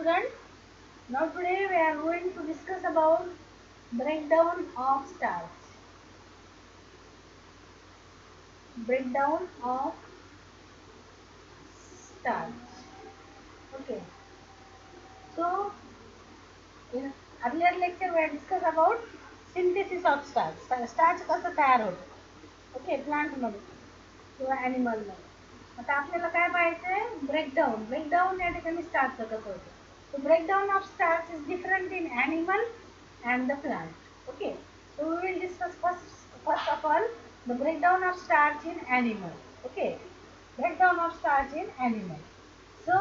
student. Now today we are going to discuss about breakdown of starch. Breakdown of starch. Okay. So in earlier lecture we discussed about synthesis of starch. Starch कसं तयार होतं. Okay plant मध्ये किंवा animal मध्ये. आता आपल्याला काय पाहायचंय breakdown या ठिकाणी स्टार्च कसं होतं. So breakdown of starch is different in animal and the plant. Okay. So we will discuss first of all the breakdown of starch in animal. Okay. Breakdown of starch in animal. So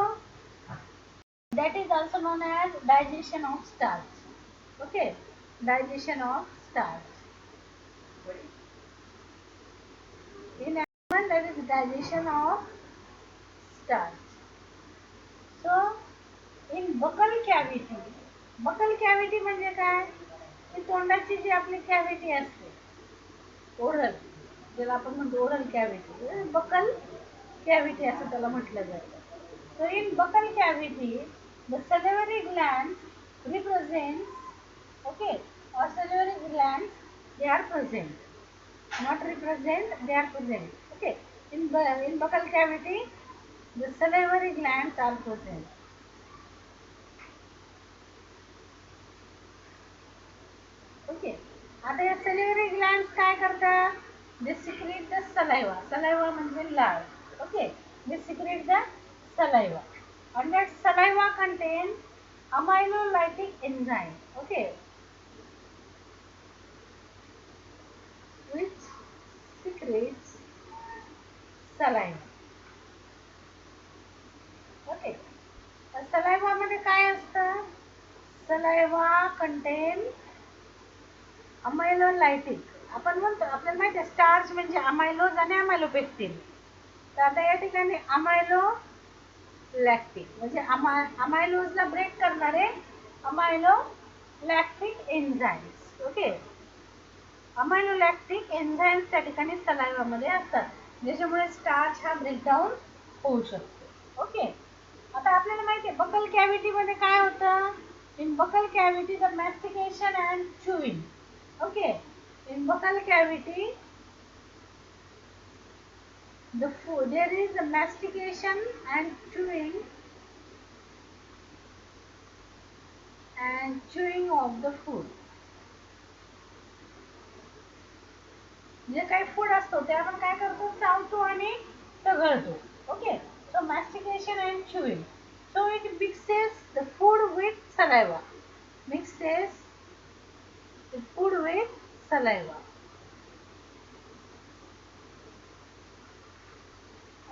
that is also known as digestion of starch. Okay. Digestion of starch. In animal there is digestion of starch. So in buccal cavity म्हणजे काय, की तोंडाची जी आपली cavity असते oral, ज्याला आपण म्हणतो oral cavity, buckle cavity असं त्याला म्हटलं जातं. So in buccal cavity the salivary glands represent, okay, or salivary glands they are present, not represent, they are present. Okay, in buccal cavity the salivary glands are present. Okay. आता या सलिव्हरी glands काय करतात, दे secret the saliva म्हणजे लाळ. Okay, they secret the saliva and that saliva contains amylolytic enzyme, okay, which secretes saliva. Okay, saliva मध्ये काय असतं, saliva content अमायलोलायटिक. आपण म्हणतो आपल्याला माहिती आहे स्टार्च म्हणजे अमायलोज आणि अमायलोपेक्टिन. तर आता या ठिकाणी अमायलो लॅक्टिक म्हणजे अमायलोजला ब्रेक करणारे amylo lactic enzymes. Okay, amylo lactic enzymes त्या ठिकाणी सलाइवामध्ये असतात, ज्याच्यामुळे स्टार्च हा ब्रेकडाऊन होऊ शकतो. ओके, आता आपल्याला माहिती आहे बकल कॅव्हिटी मध्ये काय होतं. In buccal cavity the mastication and chewing. Okay, in buccal cavity, the food there is a mastication and chewing of the food. जे काही फूड असतो ते आपण काय करतो, चावतो आणि चघळतो. Okay, so mastication and chewing. So it mixes the food with saliva. Mixes the food with saliva.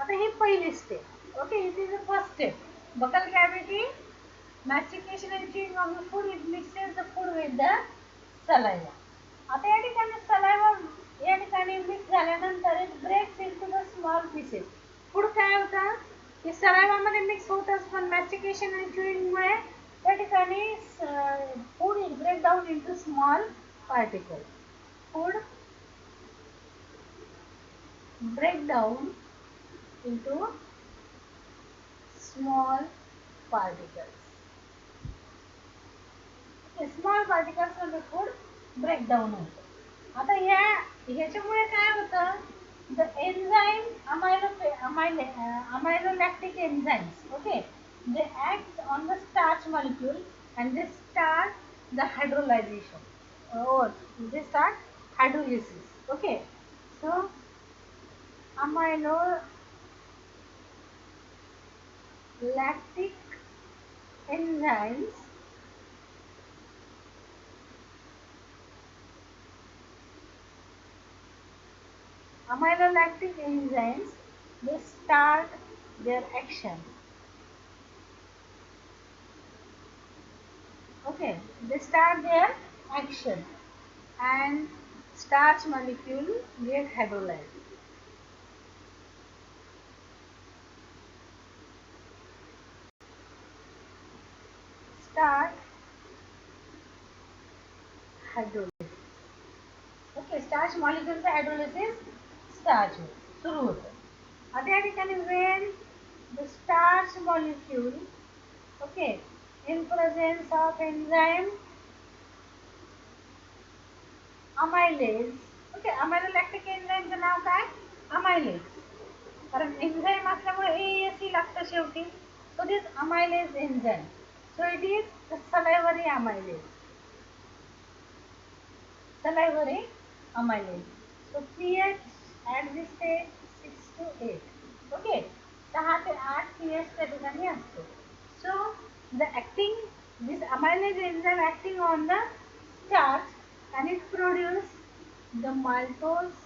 आता ही पहिली step. Okay, it is the first step. Buccal cavity, mastication and chewing of the food, it mixes the food with the saliva. आता या ठिकाणी saliva या ठिकाणी mix झाल्यानंतर it breaks into the small pieces. Food काय होतं की saliva मध्ये मिक्स होतच, पण मॅस्टिकेशन आणि च्युइंग मुळे त्या ठिकाणी food is break down into small particle. Food break down into small particles. Okay, small particles मध्ये फूड ब्रेकडाऊन होतं. आता ह्याच्यामुळे काय होतं, the enzyme amylolactic enzymes, okay, they act on the starch molecule and they start the hydrolyzation, or they start hydrolysis. Okay, so amylolactic enzymes they start their action. Okay, they start their action and starch molecule get hydrolyzed. Start hydrolysis. Okay, starch molecule चं hydrolysis starch सुरू होतं. आता या ठिकाणी when the starch molecule, okay, in presence of enzyme amylase. Okay, amylolactic एन्झाईमचं नाव काय? Amylase. कारण एन्झाईम असल्यामुळे AAC लागतं शेवटी. So this amylase enzyme. So it is the salivary amylase. Salivary amylase. So pH at this stage 6 to 8. Okay. 6 ते 8 pH त्या ठिकाणी असतो. So the acting, this amylase enzyme acting on the starch and it produce the maltose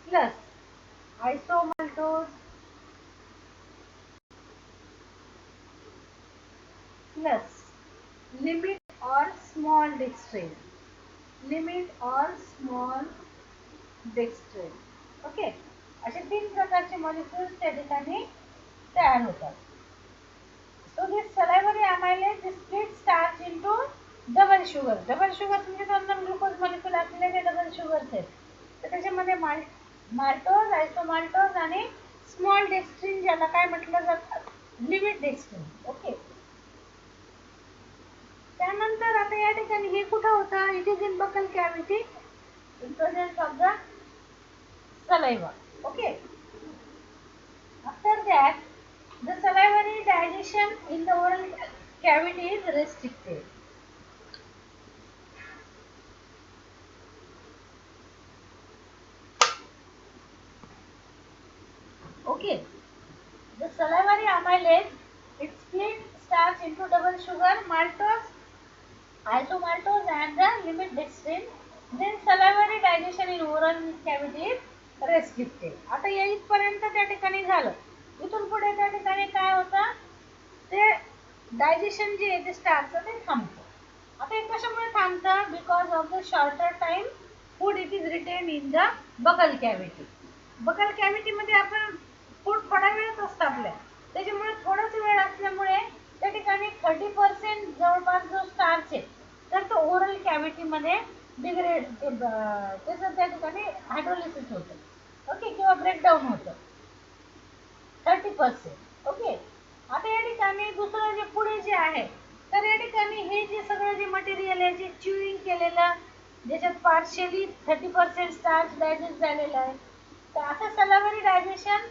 plus isomaltose plus limit or small dextrose. Limit or small dextrose. Okay, असे 3 प्रकारचे molecules त्या ठिकाणी तयार होतात. So this salivary amylase split starch into double sugar. Double sugar म्हणजे 2 glucose molecule असलेले ते double sugars आहेत. तर त्याच्यामध्ये माल्टोज, आयसोमाल्टोज आणि स्मॉल डेक्स्ट्रिन ज्याला काय म्हटलं जातं, लिमिट डेक्स्ट्रिन. ओके, त्यानंतर आता या ठिकाणी हे कुठं होतं? It is in buccal cavity in presence of the saliva. Okay. After that, the salivary digestion in the oral cavity is restricted. Okay. The salivary amylase, it split starch into double sugar, maltose, isomaltose and the limit dextrin. Then salivary digestion in oral cavity is restricted. आता या इथपर्यंत त्या ठिकाणी झालं. इथून पुढे त्या ठिकाणी काय होतं, ते डायजेशन जे आहे ते स्टार्चचं ते थांबतं. आता हे कशामुळे थांबतं? Because of the shorter time food it is retain in the buccal cavity. Buccal कॅव्हिटीमध्ये आपण फूड थोडा वेळच असतं आपल्या, त्याच्यामुळे थोडाच वेळ असल्यामुळे त्या ठिकाणी 30% जवळपास जो स्टार्च आहे तर तो ओरल कॅव्हिटीमध्ये डिग्रेड त्याचं त्या ठिकाणी हायड्रोलिसिस होतं. ओके, किंवा ब्रेकडाऊन होतं 30%. ओके, आता या ठिकाणी दुसरं जे पुढे जे आहे, तर या ठिकाणी हे जे सगळं जे मटेरियल आहे जे च्युईंग केलेलं, ज्याच्यात पार्शियली 30% स्टार्च डायजेस्ट झालेलं आहे, तर असं सलावरी डायजेशन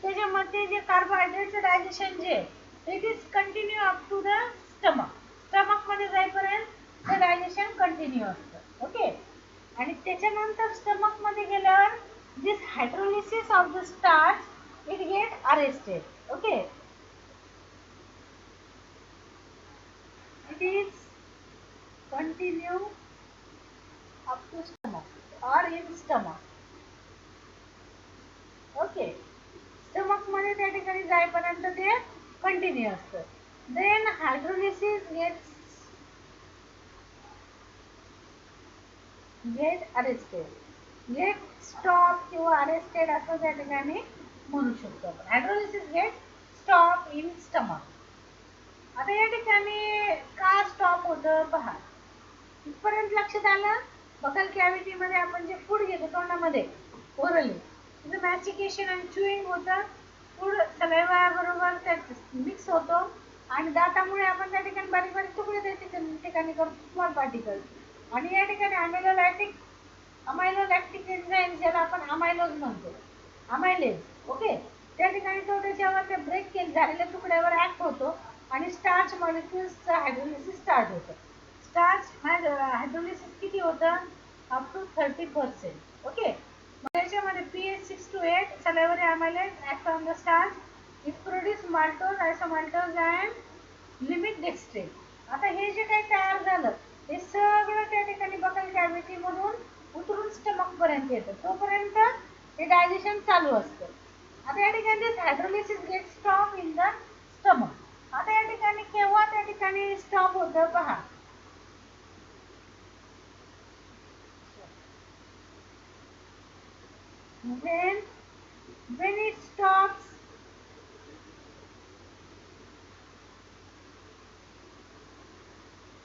त्याच्यामध्ये जे कार्बोहायड्रेटचं डायजेशन जे it is continue up to the stomach. स्टमकमध्ये जाईपर्यंत ते डायजेशन कंटिन्यू असतं. ओके, आणि त्याच्यानंतर स्टमकमध्ये गेल्यावर this hydrolysis of the starch it get arrested. Okay, it is continue up to stomach or in stomach. Okay, stomach मध्ये त्या ठिकाणी जाईपर्यंत ते कंटिन्यू असतं. Then hydrolysis get arrested, get stop किंवा अरेस्टेड असं त्या ठिकाणी म्हणू शकतो आपण. Hydrolysis get stop in stomach. आता या ठिकाणी का स्टॉप होतं पहा. इथपर्यंत लक्षात आलं? बकल कॅव्हिटी मध्ये आपण जे फूड घेतो तोंडामध्ये ओरली, तिथं मॅस्टिकेशन आणि च्युईंग होतं. फूड सलाइवा बरोबर त्यात मिक्स होतो आणि दातामुळे आपण त्या ठिकाणी बारीक बारीक तुकडे त्या ठिकाणी करतो, स्मॉल पार्टिकल्स. आणि या ठिकाणी अमायलोलॅक्टिक एन्झाईम ज्याला आपण अमायलोज म्हणतो, अमायलेज. ओके, त्या ठिकाणी तो त्याच्यावर त्या ब्रेक झालेल्या तुकड्यावर ऍक्ट होतो आणि स्टार्च मॉलिक्युल्सचं हायड्रोलिसिस स्टार्ट होतं. स्टार्च हायड्रोलिसिस किती होतं? Up to 30%. ओके, त्याच्यामध्ये pH 6 to 8 salivary amylase act on the starch. It produce maltose, isomaltose and limit dextrose. आता हे जे काही तयार झालं हे सगळं त्या ठिकाणी बकल कॅव्हिटी मधून उतरून स्टमक पर्यंत येतं. तोपर्यंत हे डायजेशन चालू असतं. आता या ठिकाणी hydrolysis get stop in the stomach. आता या ठिकाणी केव्हा त्या ठिकाणी स्टॉप होतं पहा. when it stops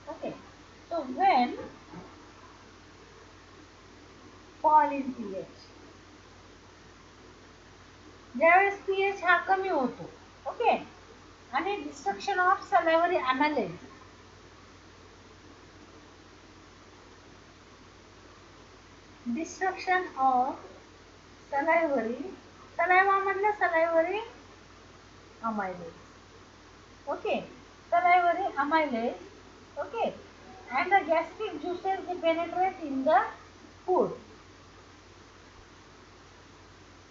okay, so when fall in pH, ज्यावेळेस pH हा कमी होतो. ओके, आणि destruction of सलायवरी अनालेज. Destruction of सलायवरी, saliva मधलं सलायवरी amylase. Okay, salivary amylase. Okay, and the gastric juices they penetrate in the food,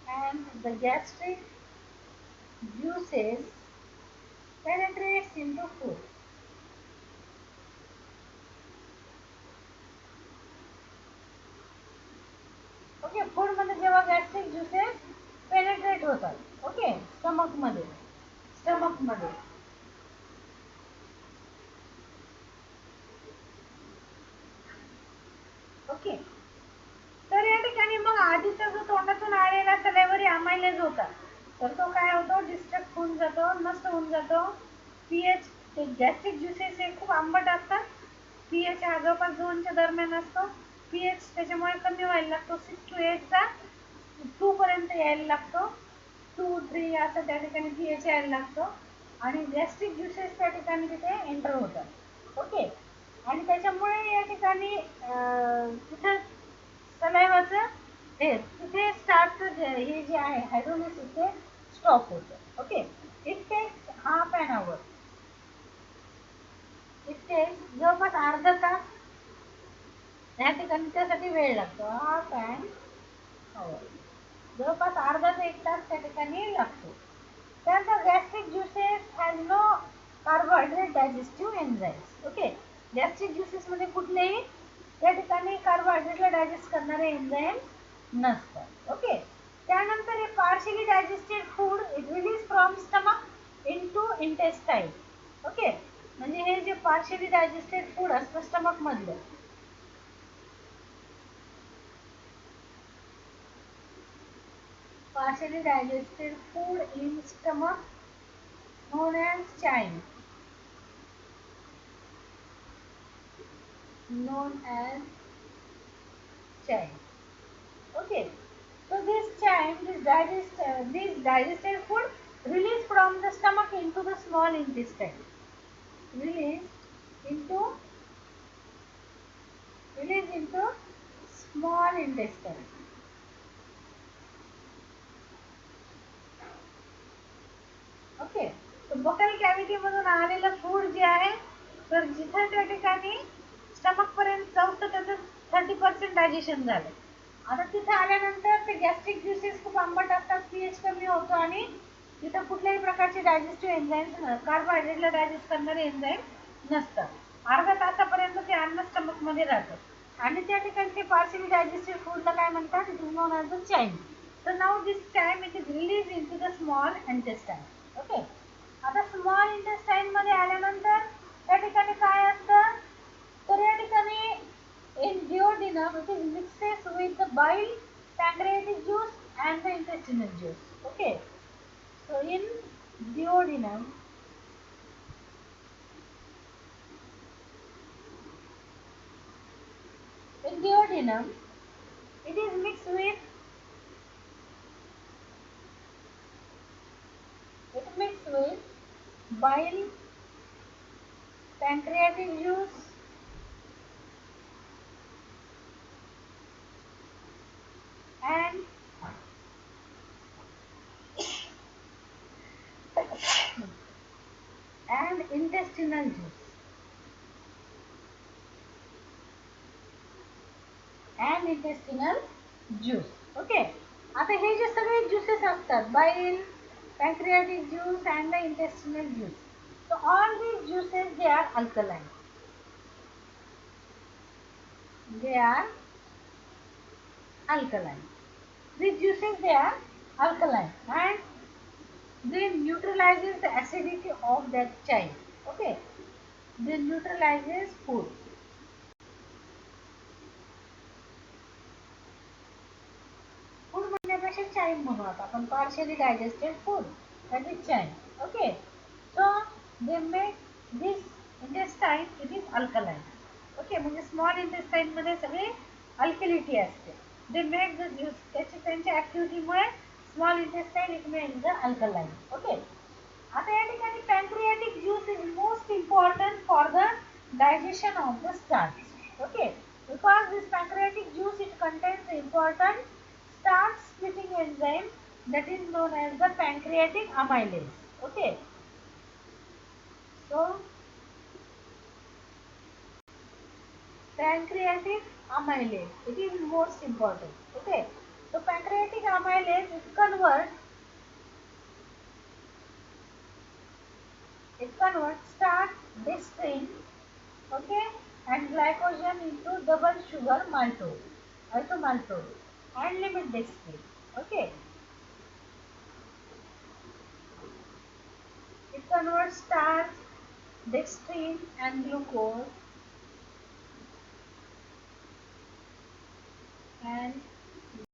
and the gastric juices penetrates into food. Okay, food मध्ये जेव्हा gastric juices penetrate होतात, okay, stomach मध्ये, okay. तर या ठिकाणी मग आधीचा जो तोंडातून आलेला सलायवरी अमायलेज होता, तर तो काय होतो, डिस्ट्रक्ट होऊन जातो, नष्ट होऊन जातो. पीएच, ते गॅस्ट्रिक ज्युसेस हे खूप आंबट असतात, पीएच हा जवळपास 2च्या दरम्यान असतो. पीएच त्याच्यामुळे कमी व्हायला लागतो, 6 to 8 चा 2 पर्यंत यायला लागतो, 2, 3 असं त्या ठिकाणी पीएच यायला लागतो, आणि गॅस्ट्रिक ज्युसेस त्या ठिकाणी तिथे एंटर होतात. ओके, आणि त्याच्यामुळे या ठिकाणी तिथं सलायवाचं हे तिथे स्टार्ट हे जे आहे हायड्रोलिसिस ते स्टॉप होतं. Okay, it takes half an hour, it takes जवळपास अर्धा तास या ठिकाणी त्यासाठी वेळ लागतो. हाफ ॲन आवर, जवळपास अर्धा ते 1 तास त्या ठिकाणी लागतो. त्यानंतर gastric juices has no carbohydrate digestive enzymes. Okay, gastric juices मध्ये कुठलेही त्या ठिकाणी कार्बोहायड्रेटला डायजेस्ट करणारे एन्झाईम्स नसतात. ओके, त्यानंतर हे partially digested food it release from stomach into intestine. Okay, म्हणजे हे जे पार्शियली डायजेस्टेड फूड असतं स्टमक मधलं, partially digested food in stomach known as chyme, known as chyme. Okay, so this digested food released from the stomach into the small intestine, released into small intestine. Okay, तर buckle cavity मधून आलेलं food जे आहे, तर जिथे त्या ठिकाणी stomach पर्यंत जाऊन त्याचं 30% डायजेशन झालं. आता तिथे आल्यानंतर ते गॅस्ट्रिक ज्युसेस खूप आंबट असतात, पीएच कमी होतो, आणि तिथं कुठल्याही प्रकारचे डायजेस्टिव्ह एन्झाईम्स, कार्बोहायड्रेटला डायजेस्ट करणारे एन्झाईम नसतात. अर्ध्या तासापर्यंत ते अन्न स्टमक मध्ये राहतं, आणि त्या ठिकाणी ते पार्शियली डायजेस्टेड फूडला काय म्हणतात, it is known as the chyme. तर now this chyme it is release into the small intestine. Okay, आता स्मॉल इंटेस्टाईन मध्ये आल्यानंतर त्या ठिकाणी काय असतं, तर या ठिकाणी in duodenum it is mixes with the bile, pancreatic juice and the intestinal juice. Okay, so duodenum in duodenum it is mixed with bile, pancreatic juice and intestinal juice, and intestinal juice. Okay, आता हे जे सगळे juices असतात, बाईल, pancreatic juice and the intestinal juice, so all these juices they are alkaline, they are alkaline. These juices they are alkaline, and they neutralizes the acidity of that chyme. Okay, they neutralizes food. Food म्हणण्यापेक्षा chyme म्हणू आता आपण, partially digested food, that is chyme. Okay, so they make this intestine it is alkaline. Okay, म्हणजे small intestine मध्ये सगळी अल्कलिटी असते. They make the juice, त्याची त्यांच्या ऍक्टिव्हिटीमुळे small intestine it makes the alkaline. Okay, आता या ठिकाणी pancreatic juice is most important for the digestion of the starch. Okay, because this pancreatic juice it contains the important starch splitting enzyme that is known as the pancreatic amylase. Okay, so pancreatic amylase it is most important. Okay, so pancreatic amylase it converts starch, dextrin, okay, and glycogen into double sugar maltose, isomaltose, and limit dextrin. Okay, it converts starch, dextrin, and glucose and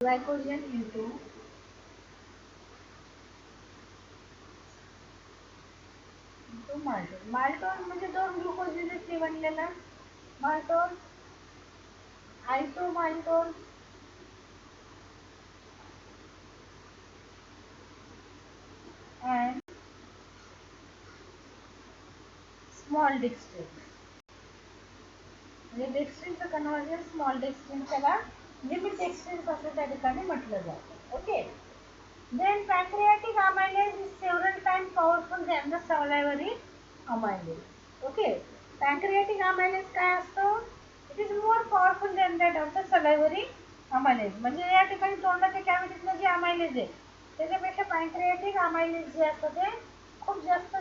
glycogen into maltose. Maltose म्हणजे दोन glucose युनिटने बनलेला maltose, isomaltose, and small dextrin. म्हणजे डेक्स्ट्रिनचं conversion small dextrin त्याला limit dextrin असं त्या ठिकाणी म्हटलं जातं. Okay, then pancreatic amylase is several times powerful than the salivary amylase. Okay, pancreatic amylase काय असतो? It is more powerful than that of the salivary amylase. म्हणजे या ठिकाणी तोंडाच्या कॅव्हिटीतलं जे amylase आहे त्याच्यापेक्षा pancreatic amylase जे असतं ते खूप जास्त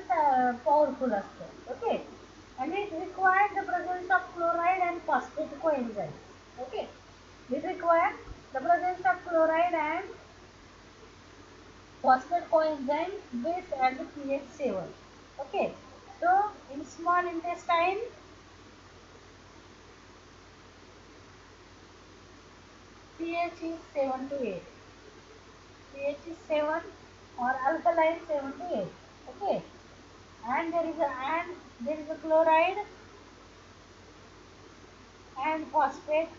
पॉवरफुल असतं. Okay, and it requires the presence of chloride and phosphate coenzymes. Okay, it requires the presence of chloride and phosphate coenzyme based at the pH 7. Okay, so in small intestine pH is 7 to 8. pH is 7 or alkaline 7 to 8. Okay, and there is a chloride and phosphate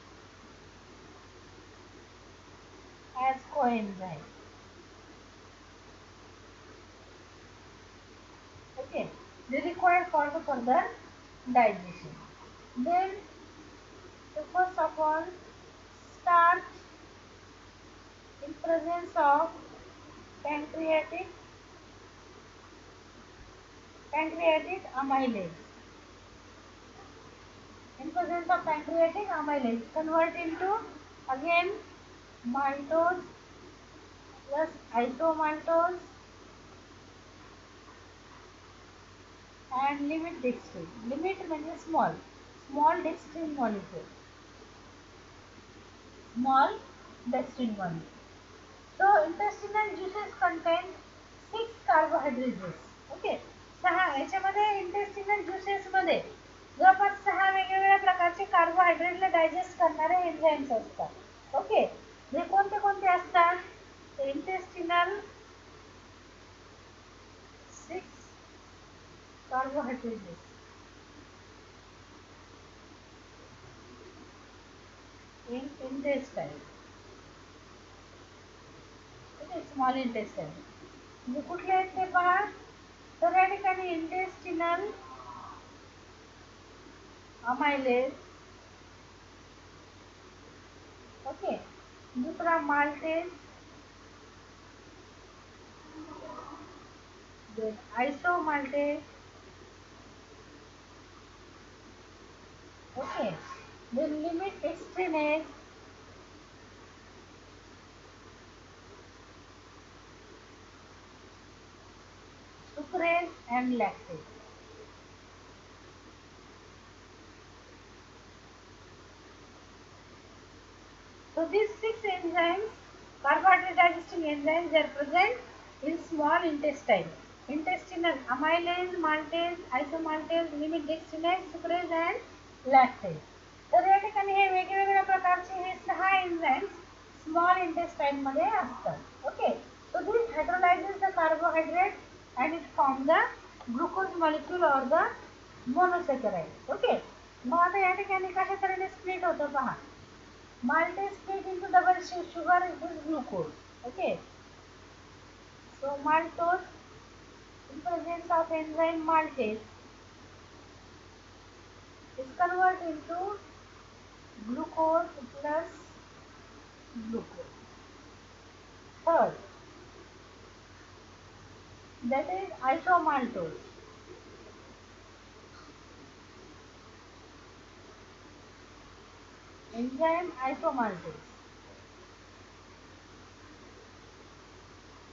as coenzyme. Okay, they require for the further digestion. Then, the first of all, starch in presence of pancreatic amylase. In presence of pancreatic amylase, convert into again maltose plus isomaltose and limit dextrin. Limit means small dextrin molecule. Small dextrin molecule. So intestinal juices contain 6 carbohydrates. Okay. 6 याच्यामध्ये intestinal juices मध्ये जवळपास 6 वेगवेगळ्या प्रकारचे कार्बोहायड्रेटला digest करणारे enzymes असतात. Okay, हे कोणते कोणते असतात? Intestinal 6 carbohydrates in intestine. Okay, small intestine म्हणजे कुठले आहेत ते पहा. तर या ठिकाणी इंटेस्टिनल अमायलेज, ओके, दूसरा maltase, isomaltase, okay, then limit dextrinase, sucrase and lactase. So these 6 enzymes, carbohydrate digesting enzymes, they are present in small intestine. Intestinal amylase, maltase, isomaltase, limit dextrinase, sucrase and lactase. तर या ठिकाणी हे वेगवेगळ्या प्रकारचे हे 6 enzymes small intestine मध्ये असतात. Okay, so this hydrolyzes the carbohydrate and it forms the glucose molecule or the monosaccharide. Okay, मग आता या ठिकाणी कशा तऱ्हेने स्प्लिट होतं पहा. Maltase split into double sugar is glucose. Okay. So maltose in presence of enzyme maltase is converted into glucose plus glucose. Third, that is isomaltose. Enzyme isomaltase.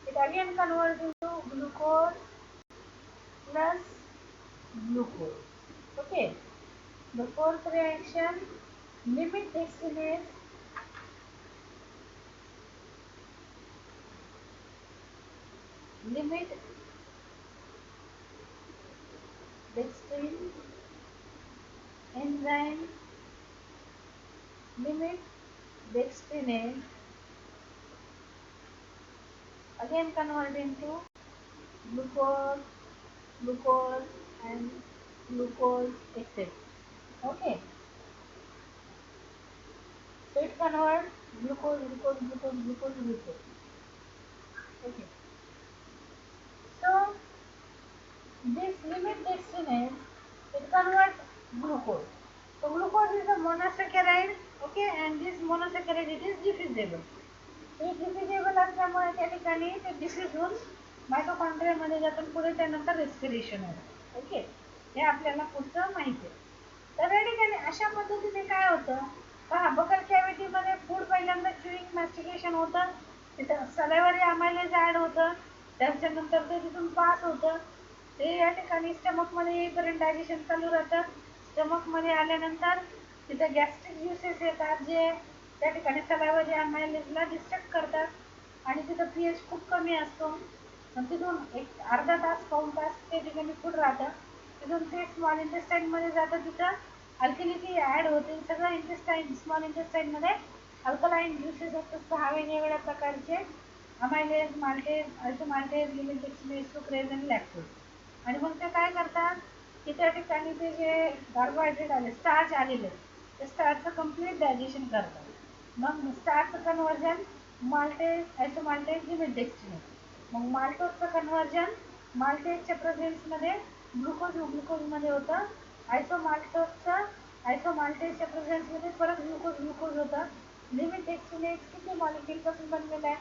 It again converts into glucose plus glucose. Okay. The fourth reaction, limit dextrinase, limit dextrin enzyme, limit dextrinase again convert into glucose, glucose and glucose, etc. Okay. So it converts glucose, glucose, glucose, glucose, glucose. Okay. So this limit dextrinase, it converts glucose. So glucose is a monosaccharide, okay, and this monosaccharide it is diffusible. हे डिफ्युजेबल असल्यामुळे त्या ठिकाणी ते diffuse होऊन मायटोकॉन्ड्रियामध्ये जातून पुढे त्यानंतर respiration होतं. ओके, हे आपल्याला पुढचं माहिती आहे. तर या ठिकाणी अशा पद्धतीने काय होतं, पहा बकल कॅव्हिटीमध्ये फूड पहिल्यांदा च्युइंग मॅस्टिकेशन होतं, तिथं सलायवरी अमायलेज ॲड होतं, त्याच्यानंतर ते तिथून पास होतं, ते या ठिकाणी स्टमकमध्ये येईपर्यंत डायजेशन चालू राहतं. स्टमकमध्ये आल्यानंतर तिथं गॅस्ट्रिक ज्युसेस येतात जे त्या ठिकाणी सलायवरी अमायलेजला डिस्ट्रक्ट करतात आणि तिथं पीएच खूप कमी असतो. तिथून एक अर्धा तास पाऊण तास त्या ठिकाणी फूड राहतं, तिथून ते स्मॉल इंटेस्टाईनमध्ये जातं, तिथं अल्कलिटी ॲड होते. सगळं इंटेस्टाईन स्मॉल इंटेस्टाईनमध्ये अल्कलाईन ज्युसेस असतात 6 वेगवेगळ्या प्रकारचे, अमायलेज, माल्टेज, आयसोमाल्टेज, लिमिट डेक्स्ट्रिनेज, सुक्रेज आणि लॅक्टोज. आणि मग ते काय करतात की त्या ठिकाणी ते जे कार्बोहायड्रेट आले, स्टार्च आलेले, ते स्टार्चचं कम्प्लीट डायजेशन करतात. मग स्टार्चचं कन्व्हर्जन माल्टेज, आयसोमाल्टेज, लिमिट डेक्स्ट्रिनेज. मग माल्टोजचं कन्व्हर्जन माल्टेजच्या प्रेझेन्समध्ये ग्लुकोज ग्लुकोजमध्ये होतं. आयसोमाल्टेजच्या प्रेझेन्समध्ये परत ग्लुकोज ग्लुकोज होतं. लिमिट डेक्स्ट्रिनेज किती मॉलिक्युलपासून बनलेला आहे,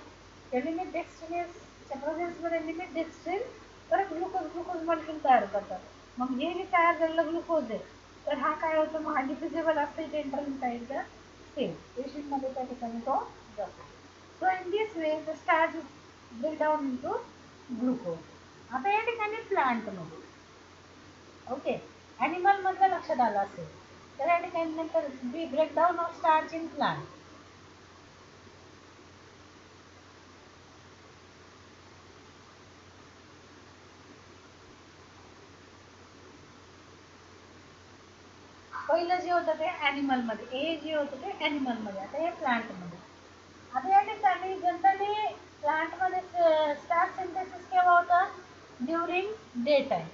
त्या लिमिट डेक्स्ट्रिनेजच्या प्रेझेन्समध्ये लिमिट डेक्स्ट्रिन परत ग्लुकोज ग्लुकोज मॉलिक्यूल तयार करतात. मग हे जे तयार झालेलं ग्लुकोज आहे, तर हा काय होतो, मग हा डिफ्युजेबल असतं इथे इंटरलिंकाईडचं सेल पेशींमध्ये त्या ठिकाणी तो जातो. So in this way the starch break down into glucose. आता या ठिकाणी प्लांटमध्ये, ओके, ॲनिमल मधलं लक्षात आलं असेल, तर या ठिकाणी नंतर be breakdown of starch in plant. पहिलं जे होतं ते ॲनिमलमध्ये, ए जे होतं ते ॲनिमलमध्ये, आता हे प्लांटमध्ये. आता या ठिकाणी जनरली प्लांटमध्ये स्टार्च सिंथेसिस केव्हा होतं, during day time.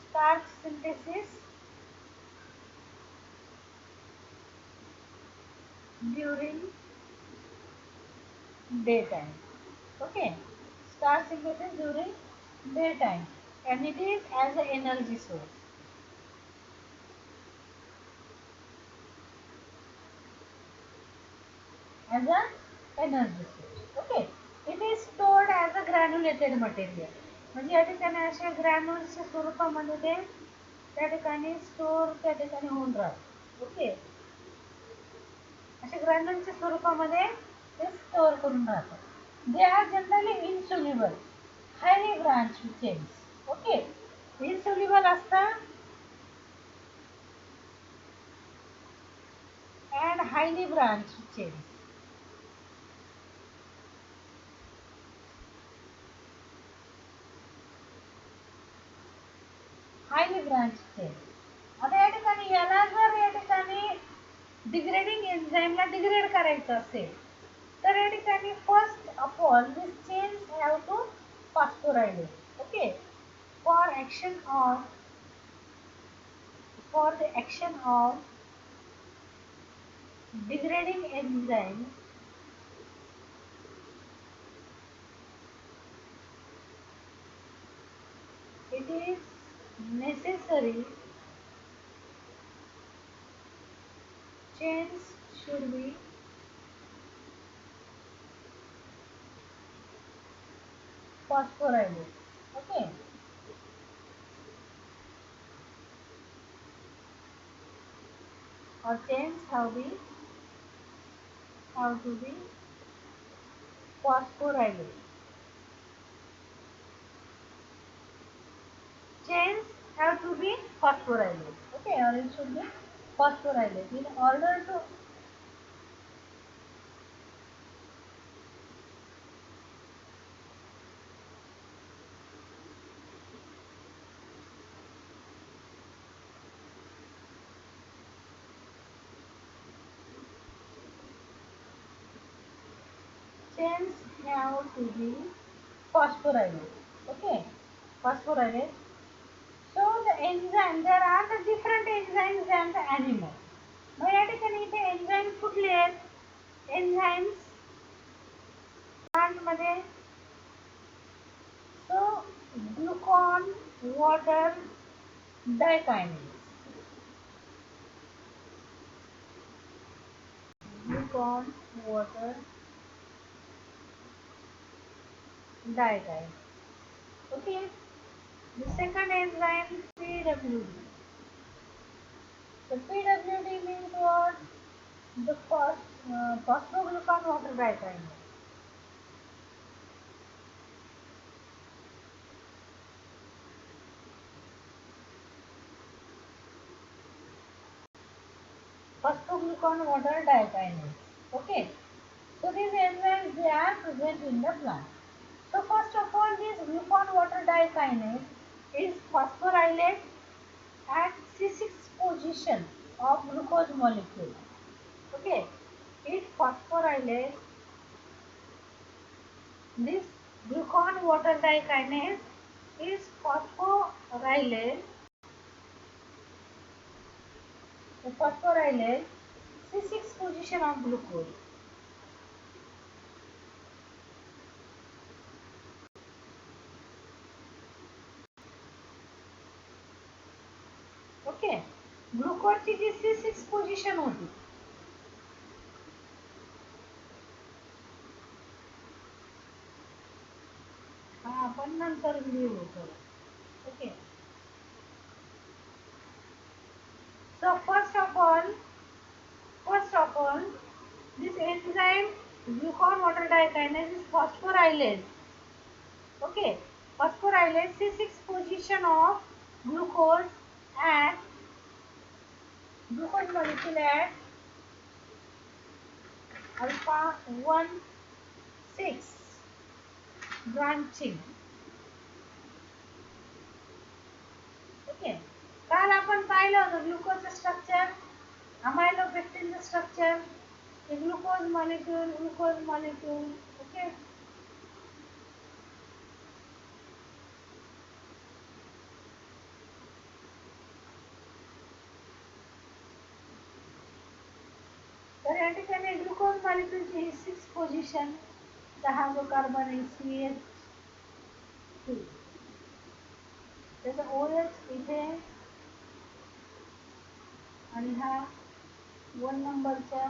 Starch synthesis during day time. Okay, star synthesis during daytime and it is as an energy source. As an energy source. Okay, it is stored as a granulated material. म्हणजे या ठिकाणी अशा ग्रॅन्युल्सच्या स्वरूपामध्ये ते त्या ठिकाणी store त्या ठिकाणी होऊन राहतं. ओके, अशा ग्रॅन्युल्सच्या स्वरूपामध्ये ते स्टोअर करून राहतात. They are generally insoluble, highly branch chains. Okay, insoluble असतात and highly branched chains. Highly branched chains. आता या ठिकाणी याला जर या ठिकाणी डिग्रेडिंग एन्झाईमला डिग्रेड करायचं असेल, तर या ठिकाणी first of all this chains have to phosphorylate. Okay, for the action of degrading enzyme is necessary, chains should be phosphorylate. Okay. Or chains have to be phosphorylate. Chains have to be phosphorylate. Okay, or it should be phosphorylate in order to chains have to be phosphorylate. Okay, phosphorylate. So the enzyme, there are the different enzymes than the animal. मग या ठिकाणी इथे enzyme कुठले आहेत? Enzymes प्लांटमध्ये so glucan water dikinase, glucan water dikinase. Okay. The second enzyme PWD. The PWD means what? The phosphoglucone water dikinase. Phosphoglucone water dikinase. Okay. So these enzymes, they are present in the plant. So first of all, this glucone water dikinase is phosphorylate at C6 position of glucose molecule. Okay. It phosphorylates this glucone water dikinase is phosphorylate C6 position of glucose. Okay, glucose ची जी C6 position होती, हाँ पण नंतर video होतो. Okay. So first of all, this enzyme glucone water dikinase is phosphorylase. Okay, phosphorylase C6 position of glucose at glucose molecule at alpha 1 6 branching. Okay, काल आपण पाहिलं होतं ग्लुकोजचं स्ट्रक्चर, अमायलोपेक्टिनचं स्ट्रक्चर, ग्लुकोज मॉलिक्यूल. ओके, तर या ठिकाणी ग्लुकोज मॉलिक्यूलची ही 6 position, 6 जो कार्बन आहे CH2, त्याचा OH इथे आणि हा 1 नंबरचा,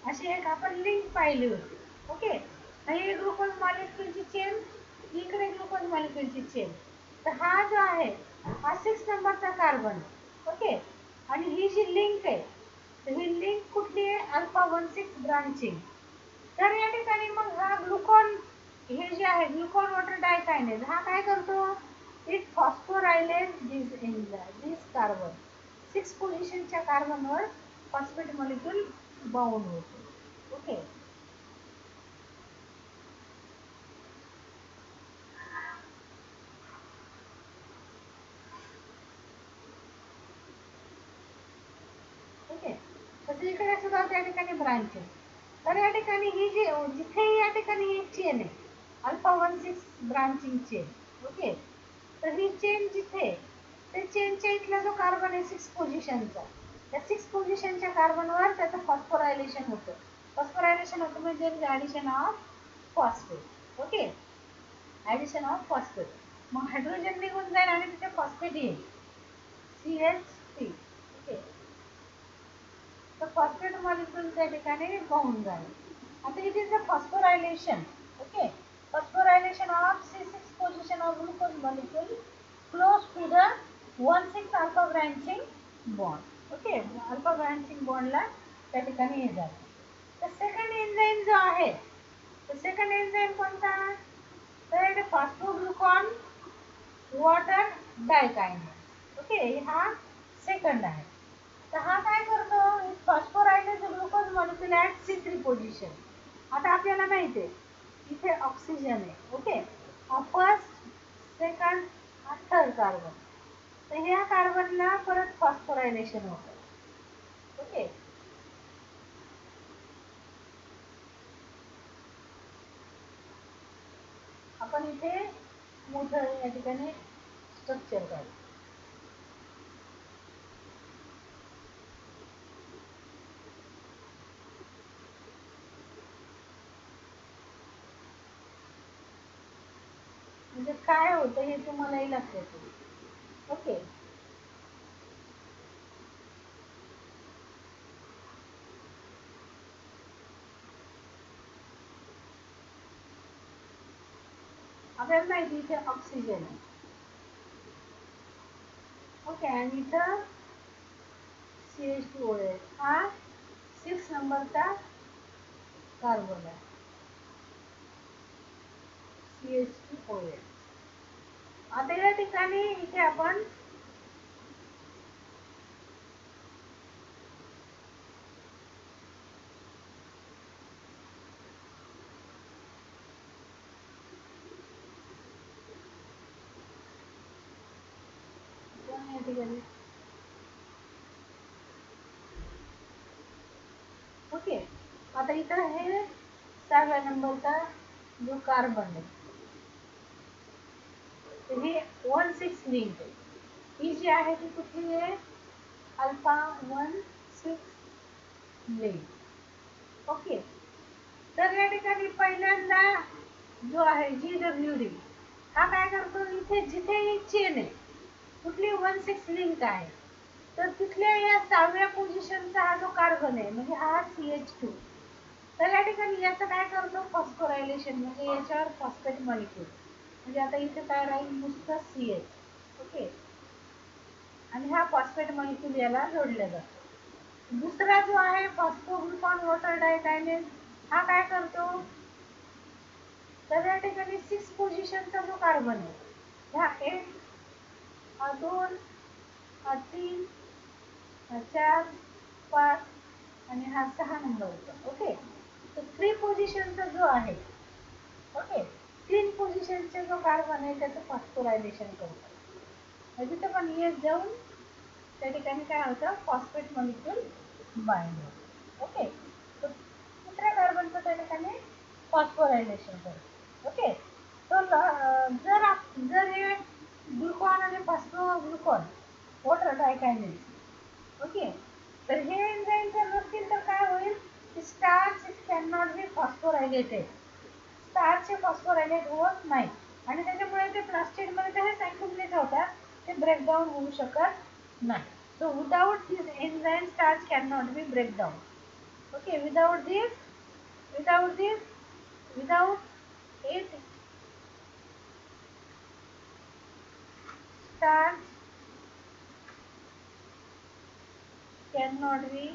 अशी एक आपण लिंक पाहिली होती. ओके, ही ग्लुकोज मॉलिक्यूलची चेन, इकडे ग्लुकोज मॉलिक्यूलची चेन. तर हा जो आहे हा 6 नंबरचा कार्बन. ओके, आणि ही जी लिंक आहे, तर ही लिंक कुठली आहे? Alpha 1 6 branching. तर या ठिकाणी मग हा ग्लुकॉन, हे जे आहे ग्लुकॉन वॉटर डायकायनेज, हा काय करतो? It phosphorylase this carbon. 6 पोझिशनच्या कार्बनवर फॉस्फेट मॉलिक्यूल बाउंड होतो. Okay, okay. तर इकडे सुद्धा त्या ठिकाणी ब्रांचेस. तर या ठिकाणी ही जी जिथे या ठिकाणी एक चेन आहे अल्फा 1 6 ब्रांचिंग चेन. ओके, तर ही चेन जिथे, त्या चेनच्या इथला जो कार्बन आहे 6 पोझिशनचा, त्या 6 पोझिशनच्या कार्बनवर त्याचं फॉस्फोरायलेशन होतं. फॉस्फोरायलेशन होतं म्हणजे addition of phosphate. Okay, addition of phosphate. मग हायड्रोजन निघून जाईल आणि तिथे फॉस्फेट येईल, CH3. ओके, तर फॉस्फेट मॉलिक्यूल त्या ठिकाणी होऊन जाईल. आता it is the phosphorylation. Okay, phosphorylation of C6 position of glucose molecule close to the 1,6 alpha branching bond. Okay, alpha branching बॉन्डला त्या ठिकाणी हे झालं. तर सेकंड एन्झाईम जो आहे, तर सेकंड एन्झाईम कोणता, तर फॉस्फोग्लुकॉन वॉटर डायकायनेज. ओके, हा सेकंड आहे. तर हा काय करतो, phosphorylase glucose molecule at C3 position. आता आपल्याला माहिती आहे इथे ऑक्सिजन आहे. ओके, फर्स्ट, सेकंड आणि थर्ड कार्बन. तर ह्या कार्बनला परत फॉस्फोरायलेशन होतं. ओके, आपण इथे मोठं या ठिकाणी स्ट्रक्चर काढू. म्हणजे काय होतं हे तुम्हालाही लक्षात येईल. ओके, आपल्याला माहिती इथे ऑक्सिजन आहे. ओके, आणि इथं CH2 आहे. हा 6 नंबरचा कार्बन आहे, CH2OH. आता या ठिकाणी इथे आपण या ठिकाणी ओके, आता इथं हे 6व्या नंबरचा जो कार्बन आहे, हे 1,6 लिंक आहे. ही जी आहे ती कुठली आहे, अल्फा 1,6 लिंक. ओके, तर या ठिकाणी पहिल्यांदा जो आहे GWD हा काय करतो, इथे जिथे ही चेन आहे कुठली 1,6 लिंक आहे, तर तिथल्या या 6व्या पोझिशनचा हा जो कार्बन आहे म्हणजे हा CH2, तर या ठिकाणी याचं काय करतो, फॉस्फोरायलेशन, म्हणजे याच्यावर फॉस्फेट मॉलिक्यूल, म्हणजे आता इथे काय राहील, नुसतं CH. ओके, आणि हा फॉस्फेट मॉलिक्यूल याला जोडला जातो. दुसरा जो आहे फॉस्फोग्लुकॉन वॉटर डायकायनेज, हा काय करतो, तर या ठिकाणी 6 पोझिशनचा जो कार्बन आहे, ह्या 1, हा 2, हा 3, हा 4, 5 आणि हा 6 नंबरचा. ओके, तर 3 पोझिशनचा जो आहे, ओके, 3 पोझिशनचा जो कार्बन आहे त्याचं फॉस्फोरायलेशन करतो. म्हणजे तिथं पण येत जाऊन त्या ठिकाणी काय होतं, फॉस्फेट मॉलिक्यूल बाइंड होतं. ओके, तर तिसऱ्या कार्बनचं त्या ठिकाणी फॉस्फोरायलेशन करतो. ओके, तर जर हे ग्लुकॉन आणि फॉस्फोग्लुकॉन वॉटर डायकायनेज, ओके, तर हे एन्झाईम जर नसतील तर काय होईल, starch can not be phosphorylated. Starch हे फॉस्फोरायलेट होत नाही आणि त्याच्यामुळे ते प्लास्टिकमध्ये तसेच अॅक्युमुलेट होतात, ते ब्रेकडाऊन होऊ शकत नाही. So without this enzyme starch cannot be break down. Okay, without it starch cannot be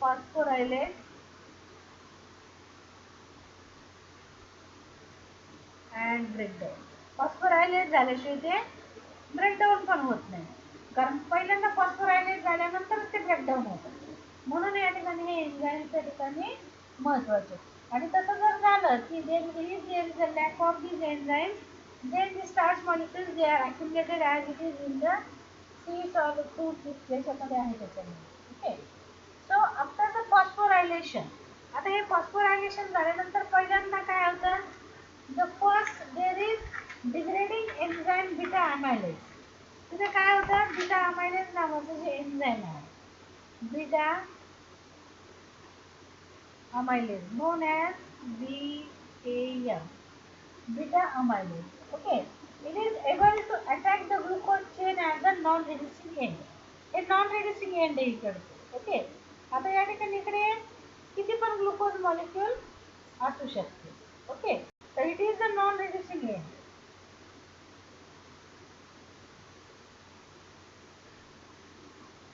phosphorylate and break down. फॉस्फोरायलेट झाल्याशिवाय ते ब्रेकडाऊन पण होत नाही, कारण पहिल्यांदा फॉस्फोरायलेट झाल्यानंतरच ते ब्रेकडाऊन होतं. म्हणून या ठिकाणी हे एन्झाईमच्या ठिकाणी महत्वाचे. आणि तसं जर झालं की there is a lack of these enzymes, then the starch molecules they are accumulated as it is in the seeds or the fruit ज्याच्यामध्ये आहे त्याच्यामध्ये. Okay, so after the phosphorylation, आता हे फॉस्फोरायलेशन झाल्यानंतर पहिल्यांदा काय होतं, the first there is degrading enzyme beta amylase. तिथे काय होतं, बीटा अमायलेज नावाचं जे एन्झाईम आहे, beta amylase known as BAM. beta amylase. Okay, it is able to attack the glucose chain at the non-reducing end. हे non reducing end आहे इकडचं. Okay, आता या ठिकाणी इकडे किती पण ग्लुकोज मॉलिक्यूल असू शकते. ओके, तर it is the non reducing end.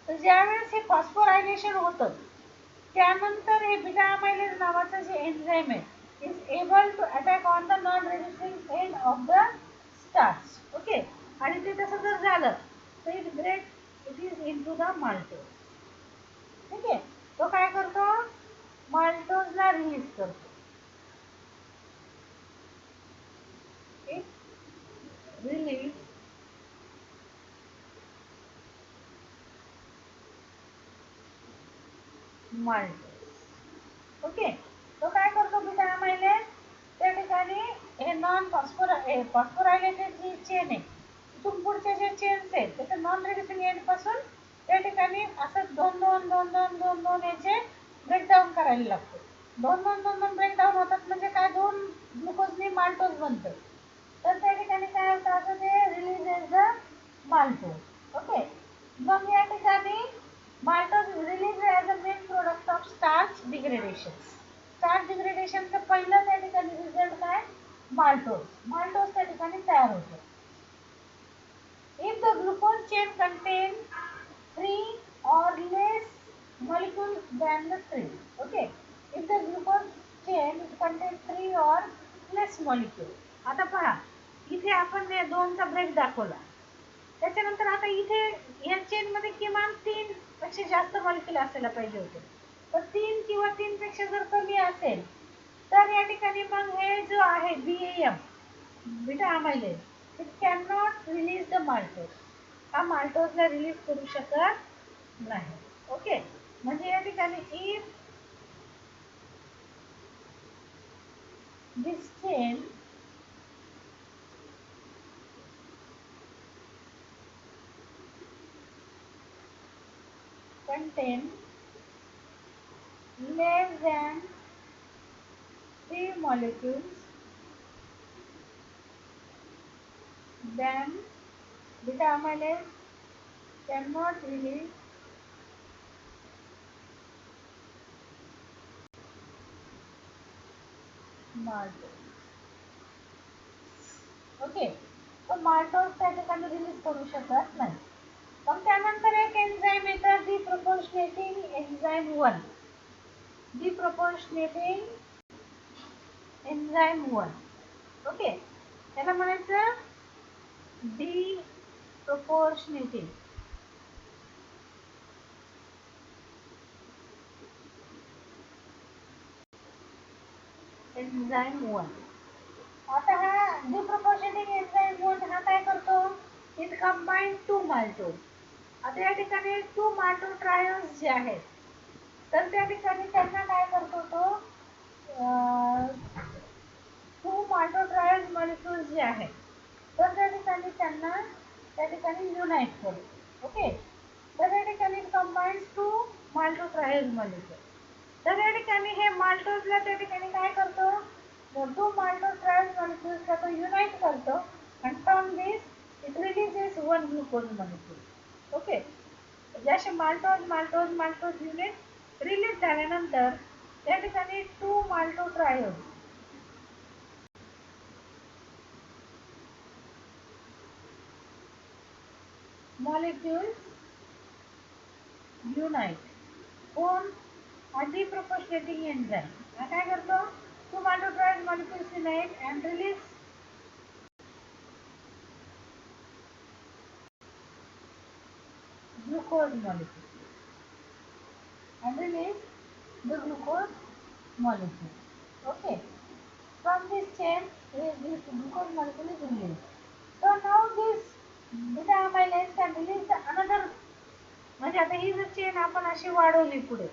तर ज्यावेळेस हे फॉस्फोरायलेशन होतं त्यानंतर हे बीटा अमायलेज नावाचं जे एन्झाइम आहे is able to attack on the non reducing end of the starch. Okay, आणि ते तसं जर झालं तर it is into the maltose. ठीक आहे, तो काय करतो, माल्टोजला रिलीज करतो. It release maltose. ओके, तो काय करतो बीटा अमायलेज, त्या ठिकाणी हे नॉन फॉस्फोरायलेटेड जी चेन आहे तिथून पुढचे जे चेन्स आहेत त्याच्या नॉन रेड्युसिंग एंड पासून त्या ठिकाणी असं दोन दोन दोन दोन दोन दोन याचे ब्रेकडाऊन करायला लागतो. दोन दोन दोन दोन ब्रेकडाऊन होतात म्हणजे काय, दोन ग्लुकोजनी माल्टोज बनतं. तर त्या ठिकाणी काय होतं, आता ते release is the maltose. Okay, मग या ठिकाणी maltose release as a main product of starch degradation. Starch डिग्रेडेशनचं पहिलं त्या ठिकाणी रिझल्ट काय, माल्टोज. माल्टोज त्या ठिकाणी तयार होतो. If the glucose chain contains 3 or less molecules than the 3, okay. If the glucose chain contains 3 or less molecules. आता पहा, इथे आपण दोनचा ब्रेक दाखवला. त्याच्यानंतर आता इथे या चेन मध्ये किमान 3 पेक्षा जास्त मॉलिक्यूल असायला पाहिजे होते. तर 3 किंवा 3 पेक्षा जर कमी असेल तर या ठिकाणी मग हे जो आहे BAM beta amylase it can not release the maltose. हा माल्टोजला रिलीज करू शकत नाही. ओके, म्हणजे या ठिकाणी if this chain contain less than 3 molecules then beta amylase cannot release maltose. Okay, तो माल्टोज त्या ठिकाणी रिलीज करू शकत नाही. मग त्यानंतर एक एन्झाइम येतं डिप्रोपोर्शनेटिंग एन्झाइम 1. डिप्रोपोर्शनेटिंग एन्झाइम 1. ओके, त्याला म्हणायचं डिप्रोपोर्शनेटिंग एन्झाइम 1. आता हा डिप्रोपोर्शनेटिंग एन्झाइम 1 हा काय करतो, इट कंबाईन 2 माल्टोज. आता या ठिकाणी 2 माल्टो ट्रायल्स जे आहेत तर त्या ठिकाणी त्यांना काय करतो तो 2 माल्टो ट्रायल्स मॉलिक्यूल्स जे आहेत तर त्या ठिकाणी त्यांना त्या ठिकाणी युनाइट करतो. ओके, तर या ठिकाणी कंबाईन्स 2 माल्टो ट्रायल्स मॉलिक्यूल. तर या ठिकाणी हे माल्टोजला त्या ठिकाणी काय करतो, 2 माल्टो ट्रायल्स मॉलिक्यूल्सला तो युनाइट करतो and from this it releases 1 glucose molecule. Okay, जसे maltose maltose maltose unit release झाल्यानंतर त्या ठिकाणी 2 माल्टो ट्रायल्स molecules unite. कोण, डिप्रोपोर्शनेटिंग एन्झाइम हा काय करतो, 2 माल्टो trials molecules unite and release glucose molecule and release the glucose molecule. Okay, from this chain this glucose molecule is released. So now this beta amylase can release the another, म्हणजे आता ही जर chain आपण अशी वाढवली पुढे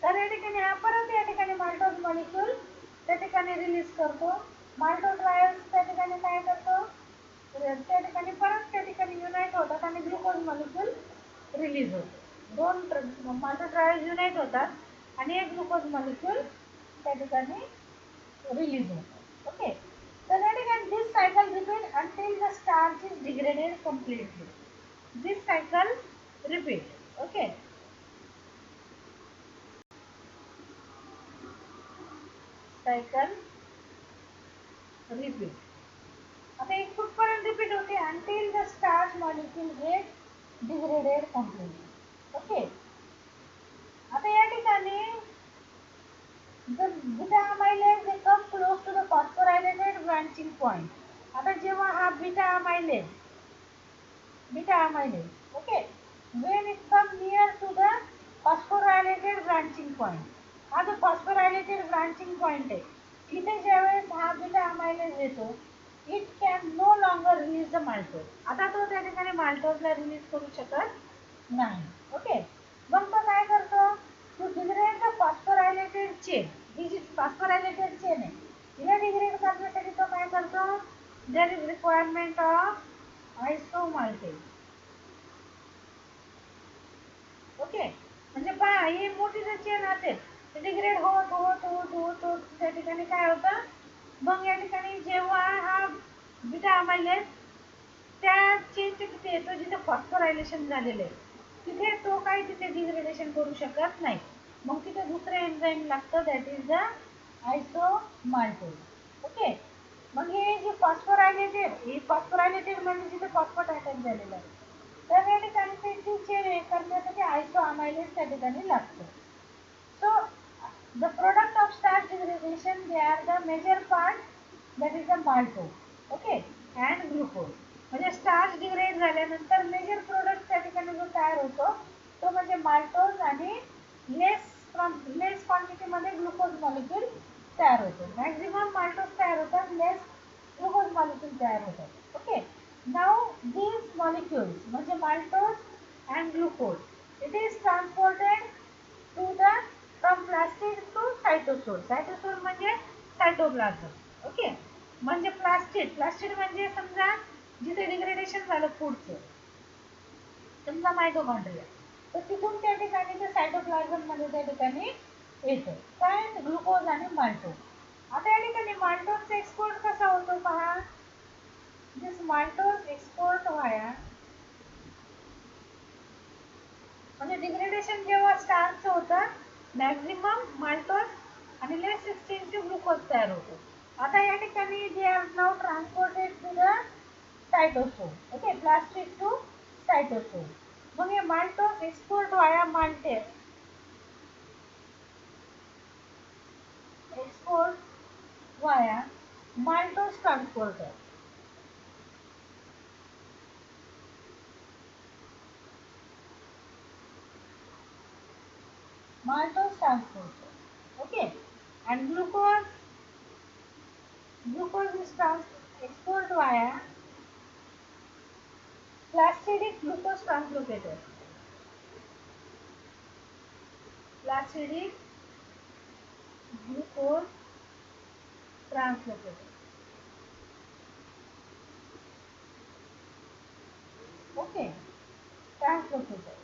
तर या ठिकाणी हा परत या ठिकाणी माल्टोज मॉलिक्यूल त्या ठिकाणी रिलीज करतो. माल्टो ट्रायल्स त्या ठिकाणी काय करतो, त्या ठिकाणी परत त्या ठिकाणी युनाइट होतात आणि ग्लुकोज मॉलिक्यूल रिलीज होतो. 2 माल्टो ट्रायल्स युनाइट होतात आणि एक ग्लुकोज मॉलिक्यूल त्या ठिकाणी रिलीज होतो. ओके, तर या cycle repeat until the starch is degraded completely. This cycle repeat. Okay. Cycle repeat. आता एक कुठपर्यंत रिपीट होते until the starch molecule get degraded completely. Okay. आता या ठिकाणी the beta amylase they come close to the phosphorylated branching point. आता जेव्हा हा beta amylase, okay, when it comes near to the phosphorylated branching point, हा जो phosphorylated branching point आहे, इथे ज्यावेळेस हा beta amylase येतो, it can no longer release the maltose. आता तो त्या ठिकाणी maltose ला रिलीज करू शकत नाही. ओके, मग तो काय करतो, to degrade the phosphorylated chain, he G phosphorylated chain आहे, तिला डिग्रेड करण्यासाठी तो काय करतो, there is requirement of isomaltase. Okay, म्हणजे पहा ही मोठी जर चेन असेल तर डिग्रेड होत होत होत होत होत त्या ठिकाणी काय होतं, मग या ठिकाणी जेव्हा हा बीटा अमायलेज त्या चेनच्या तिथे येतो जिथे फॉस्फोरायलेशन झालेलं आहे, तिथे तो काही तिथे डिग्रेडेशन करू शकत नाही. मग तिथे दुसरं एन्झाईम लागतं, दॅट इज द आयसोमाल्टेज. ओके, मग हे जे फॉस्फोरायलेटेड म्हणजे जिथे फॉस्फोट अटॅक झालेला आहे, तर या ठिकाणी ते चेन करण्यासाठी आयसो अमायलेज त्या ठिकाणी लागतं. So the product of starch degradation they are the major part, that is the maltose. Okay, and glucose. म्हणजे स्टार्च डिग्रेड झाल्यानंतर मेजर प्रोडक्ट त्या ठिकाणी जो तयार होतो तो म्हणजे माल्टोज आणि लेस क्वांटिटीमध्ये ग्लुकोज मॉलिक्यूल तयार होतो. मॅक्झिमम माल्टोज तयार होतात, लेस ग्लुकोज मॉलिक्यूल तयार होतात. ओके, नाउ these molecules म्हणजे maltose and glucose, it is transported to the from plastid to cytosol. cytosol म्हणजे सायटोप्लाझम. ओके, म्हणजे प्लास्टिड म्हणजे समजा जिथे डिग्रेडेशन झालं फूडचं, समजा मायटोकॉन्ड्रिया, तर तिथून त्या ठिकाणी ते सायटोप्लाझम मध्ये त्या ठिकाणी येतं काय, ग्लुकोज आणि माल्टोज. आता या ठिकाणी माल्टोजचा एक्सपोर्ट कसा होतो पहा, this maltose export via, म्हणजे डिग्रेडेशन जेव्हा स्टार्च होतं मॅक्झिमम माल्टोज आणि लेस एक्सटेन्सिव्ह ग्लुकोज तयार होतो. आता या ठिकाणी they are now transported to the cytosol. Okay, plastid to cytosol. मग हे maltose export via maltose transporter. maltose transporter. Okay, and glucose is export via plastidic glucose translocator. Plastidic glucose translocator. Okay, translocator.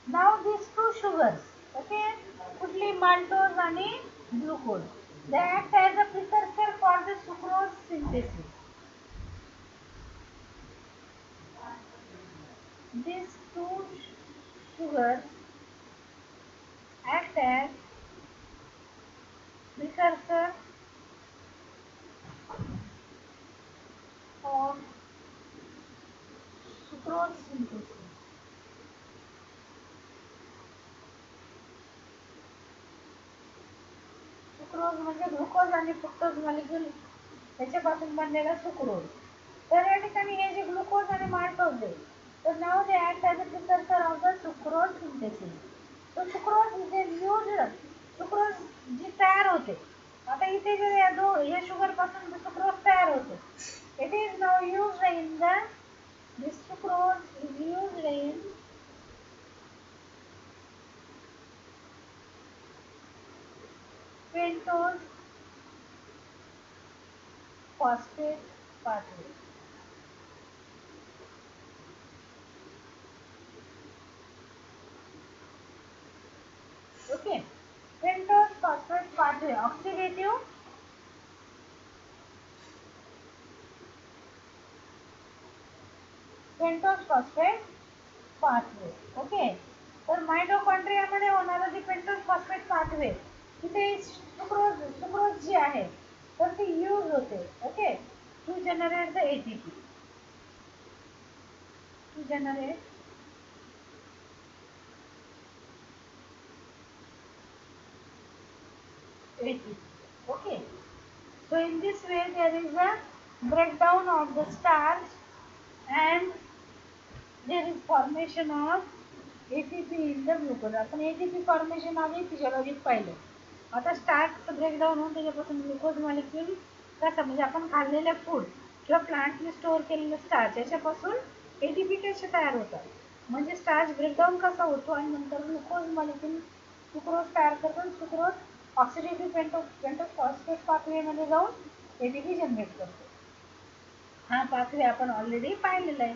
Now these two sugars, okay, कुठली maltose आणि glucose, they act as a precursor for the sucrose synthesis. These two sugars act as precursor of sucrose synthesis. Sucrose म्हणजे glucose आणि fructose molecule त्याच्यापासून बनलेला sucrose. तर या ठिकाणी हे जे ग्लुकोज आणि माल्टोज आहे, तर नाव they act as a precursor of the sucrose synthesis. तो सुक्रोज जे यूज सुक्रोज जी तयार होते, आता इथे जे या शुगर पासून सुक्रोज तयार होते, it is now used in the this sucrose is used in pentose phosphate pathway. Okay, pentose phosphate pathway, oxidative pentose phosphate pathway. Okay, तर मायटोकॉन्ड्रियामध्ये होणारा जे पेंटोज फॉस्फेट पाथवे, तिथे सुक्रोज जी आहे तर ती यूज होते. Okay, to generate the ATP, to generate ATP. Okay, so in this way there is a breakdown of the starch and there is formation of ATP in the glucose. आपण ATP formation आधी फिजियोलॉजीत पाहिलं. आता स्टार्चचं breakdown होऊन त्याच्यापासून glucose molecule कसं, म्हणजे आपण खाल्लेलं फूड किंवा प्लांटने स्टोअर केलेलं स्टार्च याच्यापासून ATP कसे तयार होतात, म्हणजे स्टार्च ब्रेकडाऊन कसा होतो आणि नंतर ग्लुकोज मॉलिक्यूल सुक्रोज तयार करतो. सुक्रोज ऑक्सिडेटिव्ह पेंटोज फॉस्फेट पाथवेमध्ये जाऊन ATP जनरेट करतो. हा पाथवे आपण ऑलरेडी पाहिलेला आहे,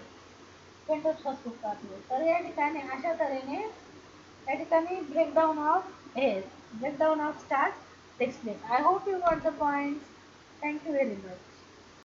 पेंटोज फॉस्फेट पाथवे. तर या ठिकाणी अशा तऱ्हेने या ठिकाणी breakdown of starch takes place. I hope you got the points. Thank you very much.